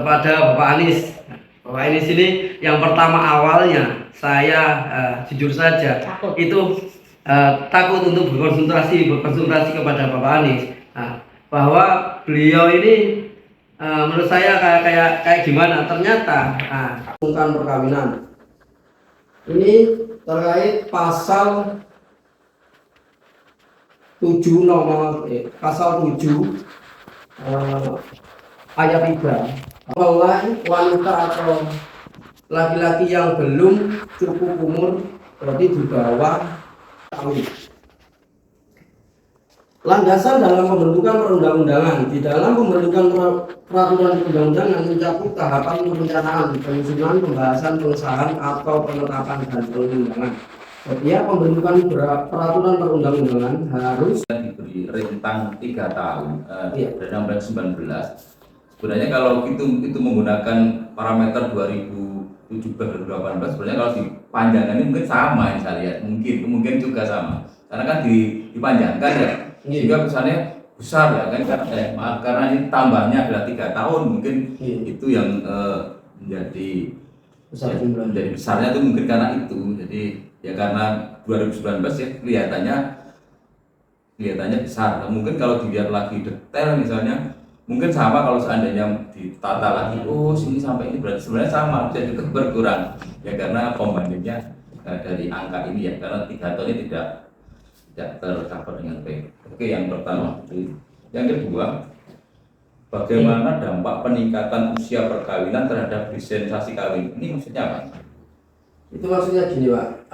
Kepada Bapak Anies. Bapak Anies ini yang pertama awalnya saya jujur saja itu takut untuk berkonsultasi kepada Bapak Anies. Bahwa beliau ini menurut saya kayak gimana, ternyata bukan perkawinan. Ini terkait pasal 7 pasal 7 ayat 3. Mulai wanita atau laki-laki yang belum cukup umur, berarti di bawah tahun. Landasan dalam pembentukan perundang-undangan. Di dalam pembentukan peraturan perundang-undangan mencakup tahapan perencanaan, penyusunan, pembahasan, pengesahan atau penetapan dan perundangan. Setiap pembentukan peraturan perundang-undangan harus diberi rentang 3 tahun dari 16-19. Sebenarnya kalau itu menggunakan parameter 2017-2018, sebenarnya kalau dipanjangkan ini mungkin sama yang saya lihat, mungkin juga sama, karena kan dipanjangkan ya, sehingga kesannya besar ya kan, karena ini tambahnya adalah 3 tahun, mungkin itu yang menjadi besarnya itu mungkin karena itu. Jadi ya karena 2019 ya kelihatannya besar. Nah, mungkin kalau dilihat lagi detail misalnya mungkin sama, kalau seandainya ditata lagi, sini sampai ini berarti sebenarnya sama, bisa juga berkurang ya, karena pembandingnya dari angka ini ya, karena 3 tahun ini tidak tercover dengan baik. Oke, yang pertama. Yang kedua, bagaimana dampak peningkatan usia perkawinan terhadap dispensasi kawin? Ini maksudnya apa? Itu maksudnya gini Pak,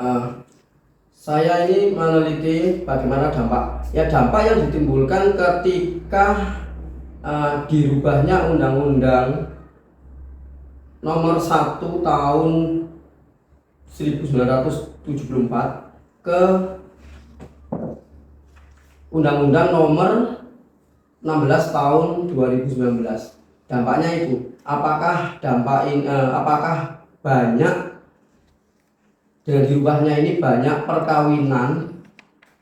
saya ini meneliti bagaimana dampak yang ditimbulkan ketika dirubahnya Undang-Undang Nomor 1 Tahun 1974 ke Undang-Undang Nomor 16 Tahun 2019. Dampaknya itu, apakah banyak dengan dirubahnya ini banyak perkawinan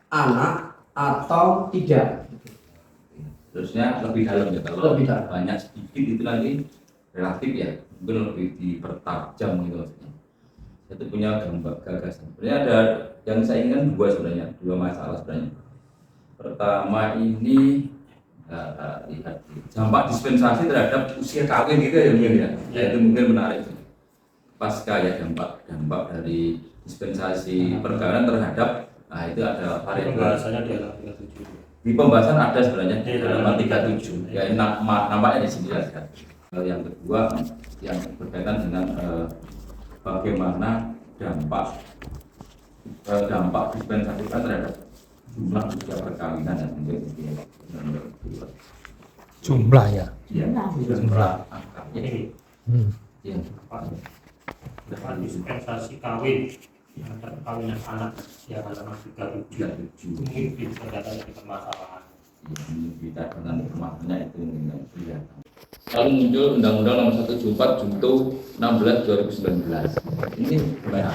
anak atau tidak? Terusnya lebih dalam ya, kalau banyak sedikit itu nanti relatif ya, mungkin lebih dipertajam gitu maksudnya. Itu punya gagasan. Sebenarnya ada yang saya inginkan dua masalah sebenarnya. Pertama ini lihat dampak dispensasi terhadap usia kawin gitu ya mungkin ya. Itu mungkin menarik. Pasca ya dampak dari dispensasi perkawinan terhadap itu ada variabel. Pembahasannya di dalam 37. Di pembahasan ada sebenarnya di dalam 37 ya, nampaknya di sini ya. Yang kedua yang berkaitan dengan bagaimana dampak dispensasi terhadap jumlah usia perkawinan dan jumlah ya. Iya, jumlah angkanya. Iya. Dapat dispensasi kawin antara perkawinan anak yang halaman 37 mungkin bisa data dari permasalahan. Kita dengan permasalahannya itu kelihatan. Lalu muncul Undang-Undang Nomor 174 Junto 16 2019. Ini gimana?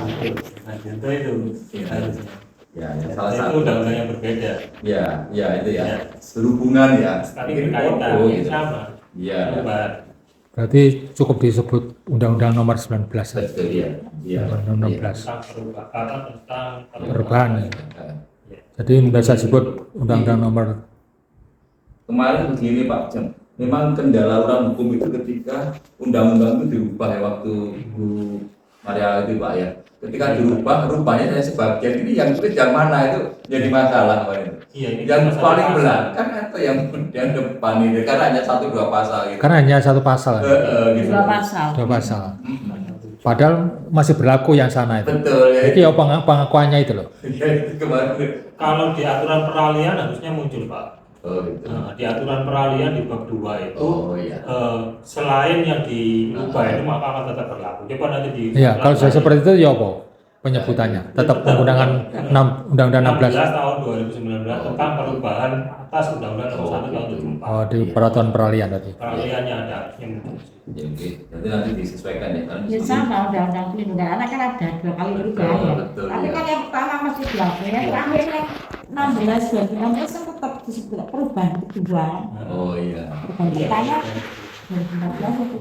Nah, junto itu harusnya. Ya, salah satu. Itu undang-undang yang berbeda. Ya itu ya. Berhubungan ya. Tapi berkaitan gitu. sama. Iya. Berarti cukup disebut Undang-Undang Nomor 19. Betul ya. Undang-Undang 16. Tentang Perubahan. Jadi bisa disebut Undang-Undang Nomor. Kemarin begini Pak Jem, memang kendala orang hukum itu ketika undang-undang itu dirubah ya, waktu Ibu Maria itu Pak ya. Ketika dirubah, rupanya saya sebagian ini yang tulis yang mana itu jadi masalah Pak itu. Iya, ini yang paling belakang atau yang depan itu, karena hanya 1-2 pasal gitu. Karena hanya satu pasal. Gitu. Dua pasal. Padahal masih berlaku yang sana itu. Betul ya. Itu ya pengakuannya itu loh. Ya, itu kemarin. Kalau di aturan peralihan harusnya muncul Pak. Gitu. Di aturan peralihan di bab 2 itu iya. Selain yang diubah itu maka akan tetap berlaku. Coba nanti di Iya, kalau sudah seperti itu ya apa penyebutannya? Tetap menggunakan Undang-Undang 16 tahun 2019 tentang perubahan atas Undang-Undang Nomor 1 tahun 2004. Oh, di peraturan peralihan tadi. Peralihannya ada yang muncul. Jadi nanti disesuaikan ya kan. Ya sama, undang-undang pelindungan anak kan ada 2 kali berubah ya. Betul, Tapi ya. kan yang pertama masih berlaku ya, terakhir yang 16 2016 kan tetap disebut perubahan kedua. Oh iya. Perubahan pertama 2014 atau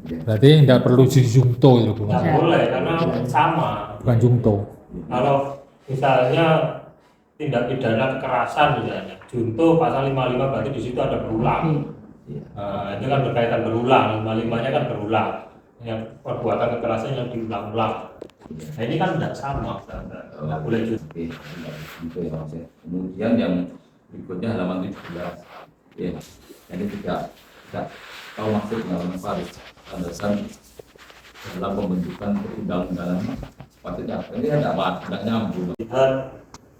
2000. Berarti tidak perlu dijungto itu Bu. Nggak boleh karena sama. Bukan jungto. Kalau misalnya tindak pidana kekerasan misalnya, junto pasal 55 berarti di situ ada berulang. Itu kan berkaitan berulang, 55-nya kan berulang. Yang perbuatan kekerasan yang diulang-ulang. Nah ini kan tidak sama, nggak boleh junto. Gitu ya Mas ya. Kemudian yang berikutnya halaman 17. Ya, ini tidak tahu maksud dalam Faris landasan dalam pembentukan perundang-undangan sepatutnya ini kan tidak nyambung. Lihat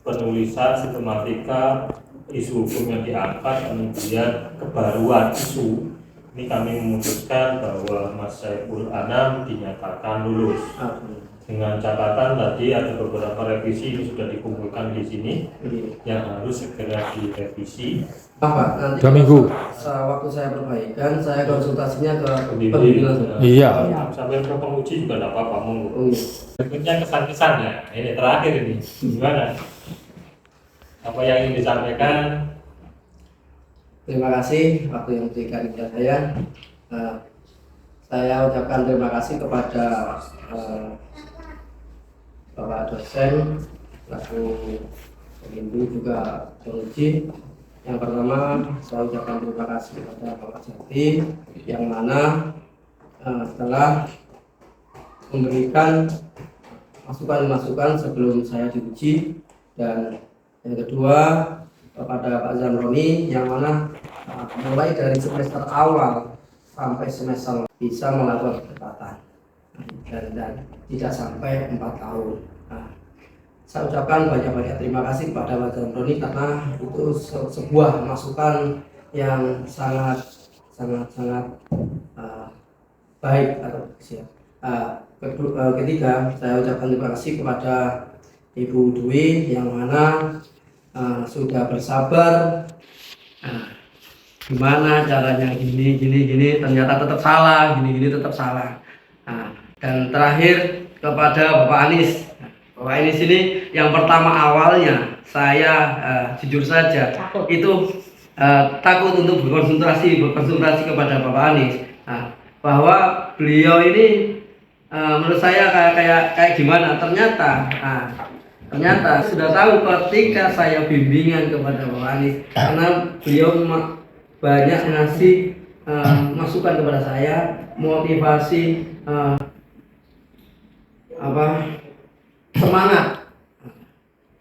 penulisan sistematika isu hukum yang diangkat, kemudian kebaruan isu. Ini kami memutuskan bahwa Mas Saiful Anam dinyatakan lulus. Dengan catatan tadi ada beberapa revisi ini sudah dikumpulkan di sini yang harus segera direvisi. Pak, nanti 2 minggu. waktu saya perbaikan, saya konsultasinya ke Pembimbing. pembimbing. Iya. Sampai ke penguji juga tidak apa-apa, monggo. Oh, iya. Berikutnya kesan-kesannya, ini terakhir ini, gimana? Apa yang ingin disampaikan? Terima kasih waktu yang diberikan kepada saya. Saya ucapkan terima kasih kepada Bapak dosen, lalu pembimbing juga penguji. Yang pertama, saya ucapkan terima kasih kepada Bapak Jati yang mana telah memberikan masukan-masukan sebelum saya diuji, dan yang kedua kepada Pak Zamroni yang mana mulai dari semester awal sampai semester bisa melakukan pendekatan dan tidak sampai 4 tahun. Saya ucapkan banyak-banyak terima kasih kepada Pak Zamroni karena itu sebuah masukan yang sangat baik atau siap. Ketiga, saya ucapkan terima kasih kepada Ibu Dwi yang mana sudah bersabar. Gimana caranya gini ternyata tetap salah, gini tetap salah. Dan terakhir kepada Bapak Anies. Bapak Anies ini yang pertama awalnya saya jujur saja itu takut untuk berkonsultasi kepada Bapak Anies. Bahwa beliau ini menurut saya kayak gimana, ternyata sudah tahu ketika saya bimbingan kepada Bapak Anies, karena beliau banyak ngasih masukan kepada saya, motivasi semangat,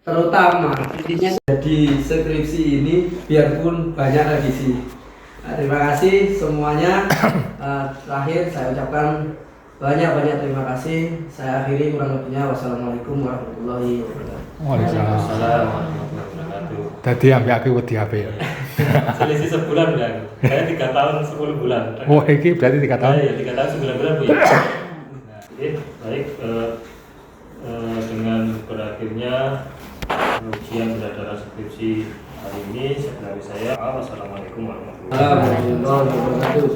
terutama intinya jadi skripsi ini biarpun banyak revisi. Terima kasih semuanya. Terakhir saya ucapkan banyak terima kasih. Saya akhiri, kurang lebihnya wassalamualaikum warahmatullahi wabarakatuh. Waalaikumsalam. Assalamualaikum warahmatullahi wabarakatuh. Tadi ambil aku wedi HP ya. Selisih sebulan ya. Saya 3 tahun 10 bulan. Oh, ini berarti 3 tahun. Ya, 3 tahun 9 bulan Bu ya. Nah, baik dengan berakhirnya ujian berdasar skripsi hari ini, dari saya wassalamualaikum warahmatullahi wabarakatuh.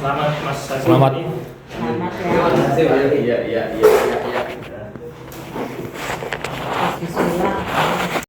Selamat Mas Saiful. Selamat. Ini. Selamat ya. Terima kasih. Iya.